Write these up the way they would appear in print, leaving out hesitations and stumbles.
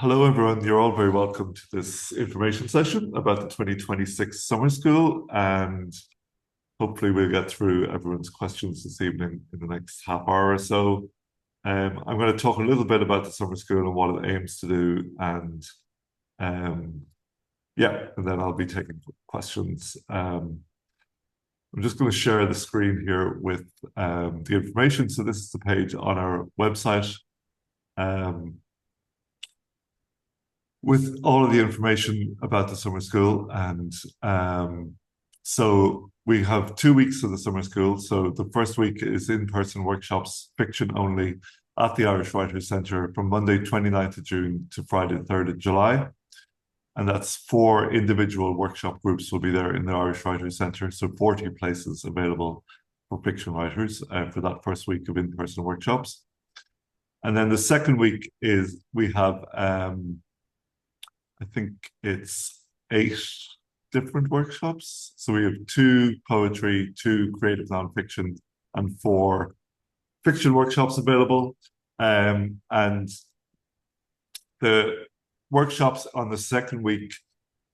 Hello, everyone. You're all very welcome to this information session about the 2026 summer school, and hopefully we'll get through everyone's questions this evening in the next half hour or so. I'm going to talk a little bit about the summer school and what it aims to do, and um, yeah, and then I'll be taking questions. I'm just going to share the screen here with the information. So this is the page on our website. Um, with all of the information about the summer school. And so we have 2 weeks of the summer school. So the first week is in-person workshops, fiction only, at the Irish Writers Centre from Monday 29th of June to Friday 3rd of July. And that's 4 individual workshop groups will be there in the Irish Writers Centre. So 40 places available for fiction writers for that first week of in-person workshops. And then the second week is we have I think it's 8 different workshops. So we have 2 poetry, 2 creative nonfiction, and 4 fiction workshops available. And the workshops on the second week,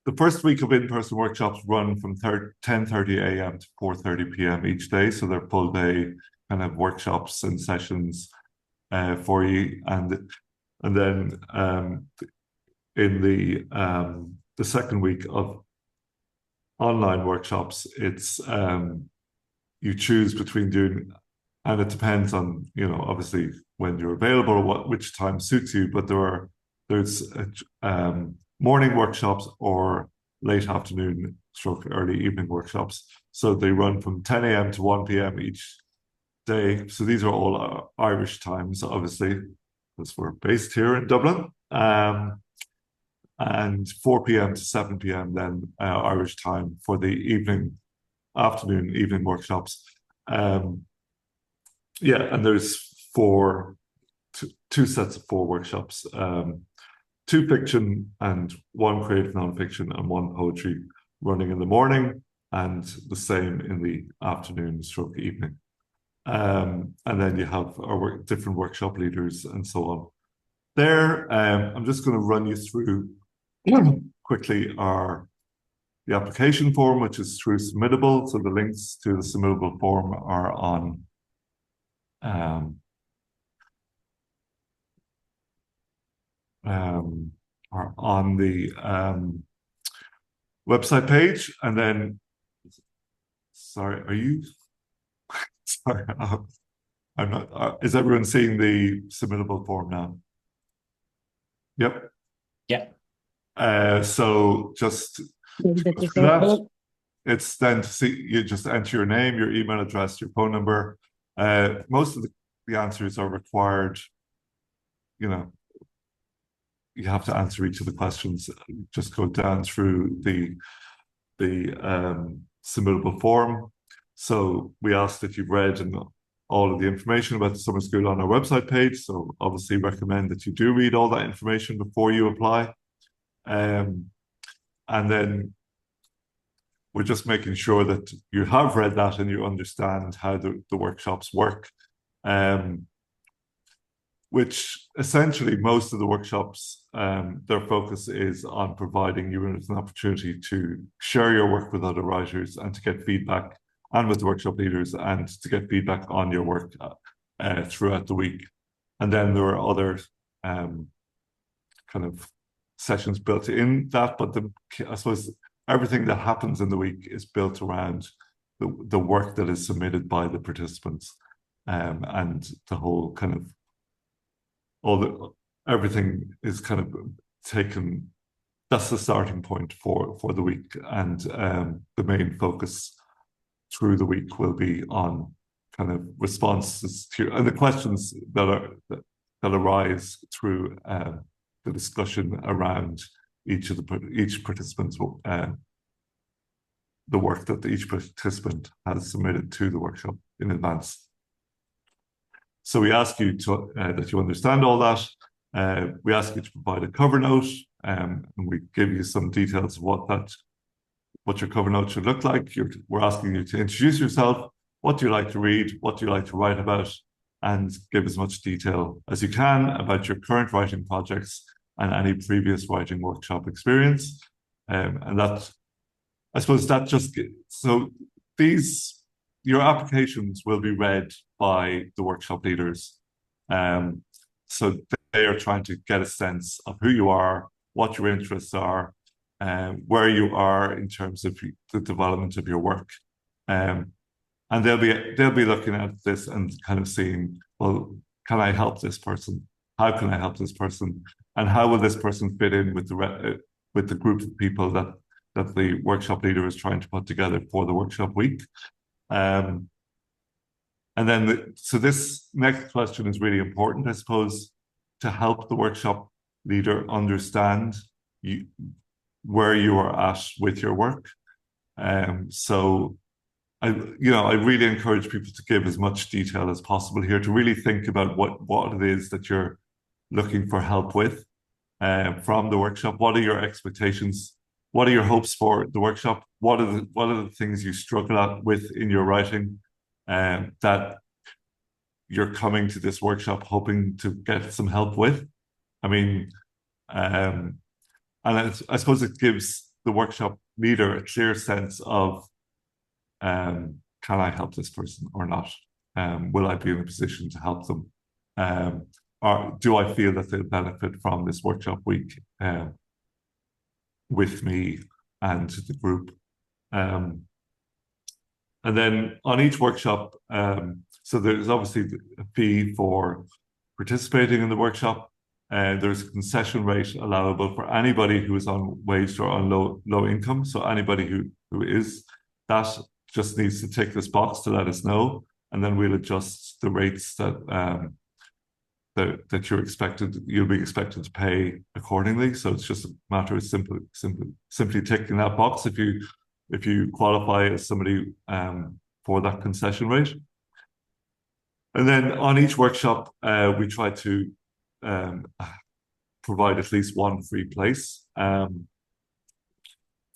the first week of in-person workshops run from 10:30 a.m. to 4:30 p.m. each day. So they're full day kind of workshops and sessions for you. And then in the second week of online workshops, it's you choose between doing, and it depends on obviously when you're available or which time suits you. But there's morning workshops or late afternoon stroke early evening workshops. So they run from 10 a.m. to 1 p.m. each day. So these are all Irish times, obviously, because we're based here in Dublin. And 4 p.m. to 7 p.m. then Irish time for the afternoon workshops. Yeah, and there's two sets of 4 workshops, 2 fiction and 1 creative nonfiction and 1 poetry running in the morning, and the same in the afternoon stroke evening. And then you have our different workshop leaders and so on. There, I'm just going to run you through quickly the application form, which is through Submittable. So the links to the Submittable form are on the website page. And then, sorry, are you? Sorry, I'm not. Is everyone seeing the Submittable form now? Yep. Yeah. So just that, it's then to see, you just enter your name, your email address, your phone number. Most of the answers are required. You have to answer each of the questions. Just go down through the submittable form. So we ask that you've read all of the information about the summer school on our website page. So obviously recommend that you do read all that information before you apply. And then we're just making sure that you have read that and you understand how the workshops work. Which essentially most of the workshops, their focus is on providing you with an opportunity to share your work with other writers and to get feedback, and with the workshop leaders, and to get feedback on your work throughout the week. And then there are other kind of sessions built in that, but I suppose everything that happens in the week is built around the work that is submitted by the participants, and the whole kind of everything is kind of taken. That's the starting point for the week, and the main focus through the week will be on kind of responses to and the questions that arise through the discussion around each participant's the work that each participant has submitted to the workshop in advance. So we ask you that you understand all that. We ask you to provide a cover note, and we give you some details of what your cover note should look like. We're asking you to introduce yourself, what do you like to read, what do you like to write about, and give as much detail as you can about your current writing projects and any previous writing workshop experience. And that, I suppose that just, so your applications will be read by the workshop leaders. So they are trying to get a sense of who you are, what your interests are, where you are in terms of the development of your work. And they'll be looking at this and kind of seeing, well, can I help this person? How can I help this person? And how will this person fit in with the group of people that the workshop leader is trying to put together for the workshop week? And then, so this next question is really important, I suppose, to help the workshop leader understand where you are at with your work. So I really encourage people to give as much detail as possible here, to really think about what it is that you're looking for help with from the workshop. What are your expectations? What are your hopes for the workshop? What are the things you struggle with in your writing that you're coming to this workshop hoping to get some help with? I mean, and I suppose it gives the workshop leader a clear sense of, can I help this person or not? Will I be in a position to help them? Or do I feel that they'll benefit from this workshop week with me and the group? And then on each workshop, so there's obviously a fee for participating in the workshop. There's a concession rate allowable for anybody who is on wage or on low income. So anybody who is that just needs to tick this box to let us know, and then we'll adjust the rates that you'll be expected to pay accordingly. So it's just a matter of simply ticking that box if you qualify as somebody for that concession rate. And then on each workshop, we try to provide at least one free place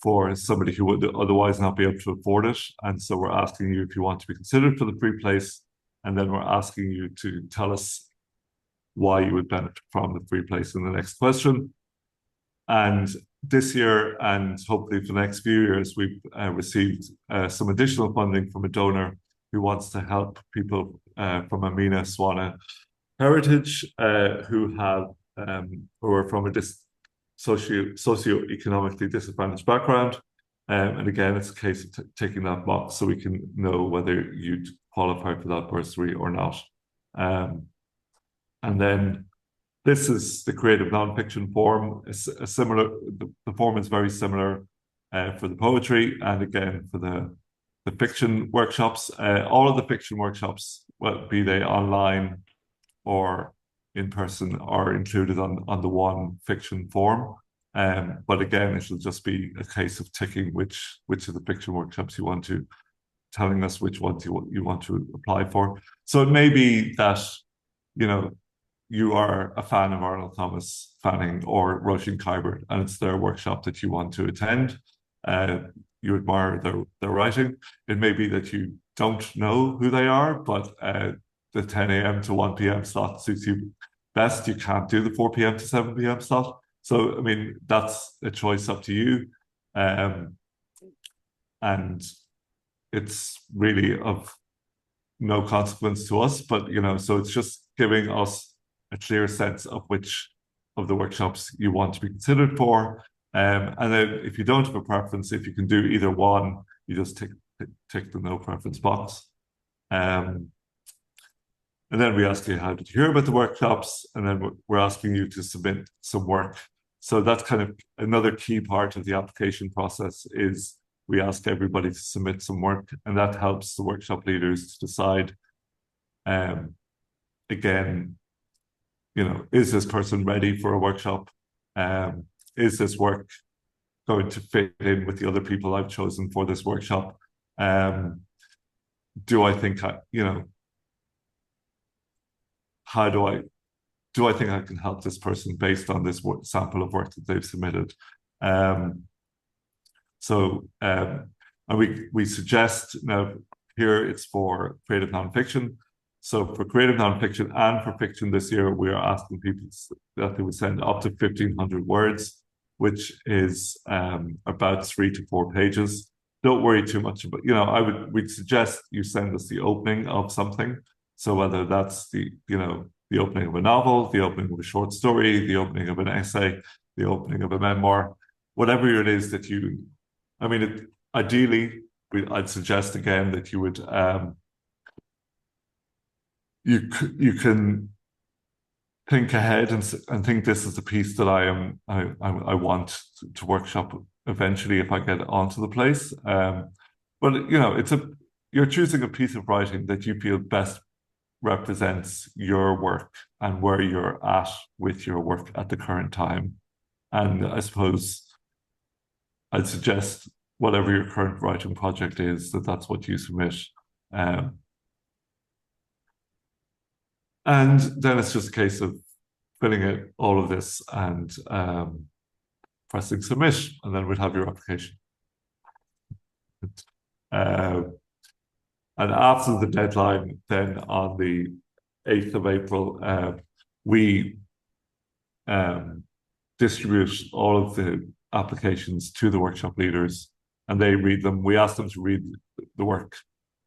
for somebody who would otherwise not be able to afford it. And so we're asking you if you want to be considered for the free place, and then we're asking you to tell us why you would benefit from the free place in the next question. And this year, and hopefully for the next few years, we've received some additional funding from a donor who wants to help people from Amina Swana heritage who are from a socio-economically disadvantaged background. And again, it's a case of taking that box so we can know whether you'd qualify for that bursary or not. And then this is the creative nonfiction form. The form is very similar for the poetry and again for the fiction workshops. All of the fiction workshops, well, be they online or in person, are included on the one fiction form. But again, it'll just be a case of ticking which of the fiction workshops you want to, telling us which ones you want to apply for. So it may be that, you are a fan of Arnold Thomas Fanning or Roisin Kybert, and it's their workshop that you want to attend. You admire their writing. It may be that you don't know who they are, but the 10 a.m. to 1 p.m. slot suits you best. You can't do the 4 p.m. to 7 p.m. slot. So, I mean, that's a choice up to you. And it's really of no consequence to us, but, so it's just giving us a clear sense of which of the workshops you want to be considered for. And then if you don't have a preference, if you can do either one, you just tick the no preference box. And then we ask you, how did you hear about the workshops? And then we're asking you to submit some work. So that's kind of another key part of the application process is we ask everybody to submit some work, and that helps the workshop leaders to decide, again, is this person ready for a workshop? Is this work going to fit in with the other people I've chosen for this workshop? Do I think do I think I can help this person based on this sample of work that they've submitted? And we suggest, now here it's for creative nonfiction. So for creative nonfiction and for fiction this year, we are asking people that they would send up to 1,500 words, which is about 3 to 4 pages. Don't worry too much about, we'd suggest you send us the opening of something. So whether that's the opening of a novel, the opening of a short story, the opening of an essay, the opening of a memoir, whatever it is that ideally, I'd suggest again that you would, you can think ahead and think this is the piece that I want to workshop eventually if I get onto the place. But you're choosing a piece of writing that you feel best represents your work and where you're at with your work at the current time. And I suppose I'd suggest whatever your current writing project is, that's what you submit. And then it's just a case of filling out all of this and pressing submit, and then we'd have your application. And after the deadline, then on the 8th of April, we distribute all of the applications to the workshop leaders, and they read them. We ask them to read the work,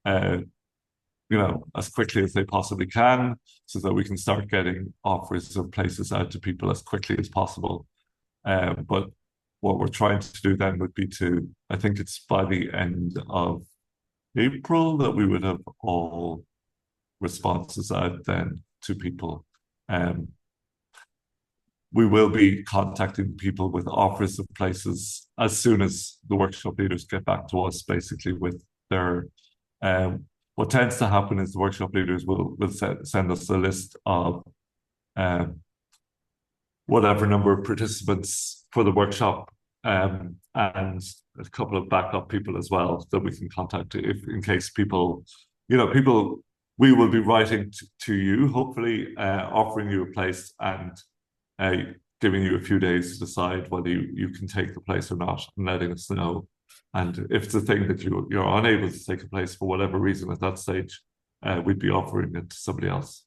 as quickly as they possibly can, so that we can start getting offers of places out to people as quickly as possible. But what we're trying to do then would be I think it's by the end of April that we would have all responses out then to people. We will be contacting people with offers of places as soon as the workshop leaders get back to us, basically with their. What tends to happen is the workshop leaders will send us a list of whatever number of participants for the workshop, and a couple of backup people as well that we can contact in case people, we will be writing to you, hopefully offering you a place and giving you a few days to decide whether you can take the place or not, and letting us know. And if it's a thing that you're unable to take a place for whatever reason at that stage, we'd be offering it to somebody else.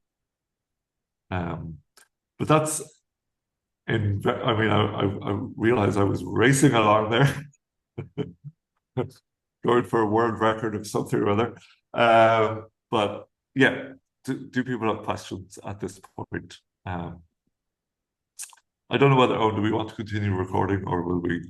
But that's I realized I was racing along there, going for a world record of something or other. But yeah, do people have questions at this point? I don't know whether, do we want to continue recording or will we